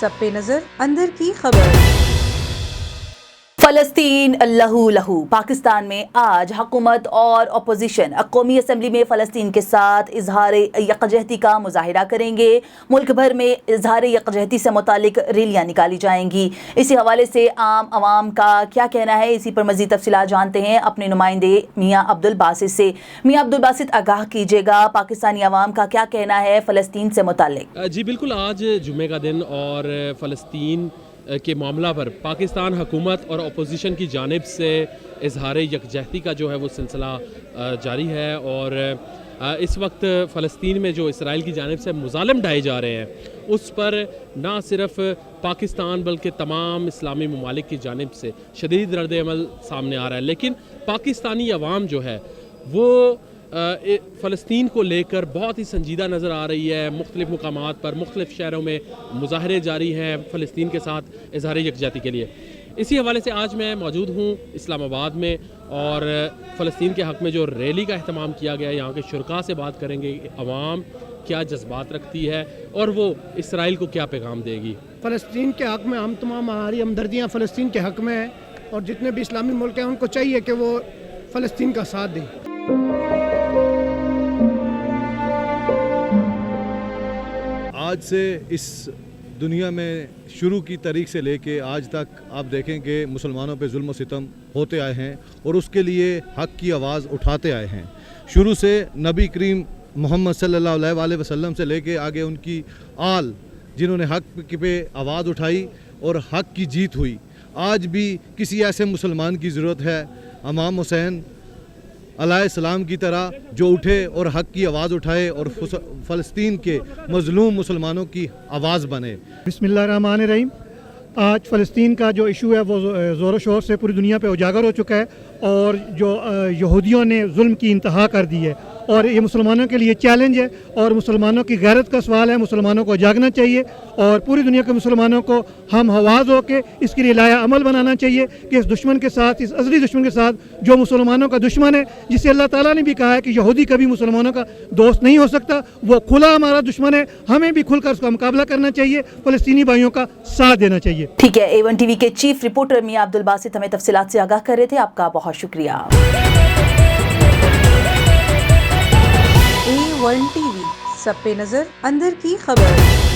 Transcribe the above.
सब पे नजर अंदर की खबर। फलस्तीन लहू लहू। पाकिस्तान में आज हुकूमत और अपोजिशन कौमी असम्बली में फ़लस्तीन के साथ इजहार यकजहती का मुजाहिरा करेंगे। मुल्क भर में इजहार यकजहती से मुतालिक रैलियाँ निकाली जाएंगी। इसी हवाले से आम आवाम का क्या कहना है, इसी पर मज़ीद तफसीलात जानते हैं अपने नुमाइंदे मियाँ अब्दुल बासित से। मियाँ अब्दुल बासित, आगाह कीजिएगा, पाकिस्तानी अवाम का क्या कहना है फ़लस्तीन से मुतालिक? जी बिल्कुल, आज जुमे का दिन और फ़लस्तीन के मामला पर पाकिस्तान हुकूमत और अपोजिशन की जानिब से इजहार यकजहती का जो है वो सिलसिला जारी है। और इस वक्त फ़लस्तीन में जो इसराइल की जानिब से मुज़ालिम ढाए जा रहे हैं उस पर ना सिर्फ पाकिस्तान बल्कि तमाम इस्लामी ममालिक की जानिब से शदीद रद्द अमल सामने आ रहा है। लेकिन पाकिस्तानी अवाम जो है वो फ़लस्तीन को लेकर बहुत ही संजीदा नज़र आ रही है। मुख्तलिफ़ मुकामात पर मुख्तलिफ़ शहरों में मुजाहरे जारी हैं फ़लस्तीन के साथ इजहार यकजहती के लिए। इसी हवाले से आज मैं मौजूद हूँ इस्लामाबाद में और फ़लस्तीन के हक़ में जो रैली का अहतमाम किया गया है, यहाँ के शुरका से बात करेंगे। अवाम क्या जज्बात रखती है और वो इसराइल को क्या पैगाम देगी। फ़लस्तीन के हक़ में हम तमाम हमारी हमदर्दियाँ फ़लस्तीन के हक़ में हैं और जितने भी इस्लामी मुल्क हैं उनको चाहिए कि वो फ़लस्तीन का साथ दें। आज से इस दुनिया में शुरू की तारीख से लेके आज तक आप देखें कि मुसलमानों पे जुल्म सितम होते आए हैं और उसके लिए हक़ की आवाज़ उठाते आए हैं। शुरू से नबी करीम मोहम्मद सल्लल्लाहु अलैहि वसल्लम से लेके आगे उनकी आल जिन्होंने हक़ पे आवाज़ उठाई और हक़ की जीत हुई। आज भी किसी ऐसे मुसलमान की ज़रूरत है इमाम हुसैन अलैहिस्सलाम की तरह जो उठे और हक़ की आवाज़ उठाए और फ़लस्तीन के मज़लूम मुसलमानों की आवाज़ बने। बिस्मिल्लाहिर्रहमानिर्रहीम। आज फ़लस्तीन का जो इशू है वो ज़ोर शोर से पूरी दुनिया पे उजागर हो चुका है और जो यहूदियों ने जुल्म की इंतहा कर दी है और ये मुसलमानों के लिए चैलेंज है और मुसलमानों की गैरत का सवाल है। मुसलमानों को जागना चाहिए और पूरी दुनिया के मुसलमानों को हम हवाज़ होकर इसके लिए लाया अमल बनाना चाहिए कि इस दुश्मन के साथ, इस अज़ली दुश्मन के साथ जो मुसलमानों का दुश्मन है, जिसे अल्लाह ताला ने भी कहा है कि यहूदी कभी मुसलमानों का दोस्त नहीं हो सकता, वो खुला हमारा दुश्मन है। हमें भी खुलकर उसका मुकाबला करना चाहिए, फ़लस्तीनी भाइयों का साथ देना चाहिए। ठीक है, A1 TV के चीफ रिपोर्टर मियाँ अब्दुल बासित हमें तफसीलात से आगाह कर रहे थे। आपका बहुत शुक्रिया। A1 TV, सब पे नजर अंदर की खबर।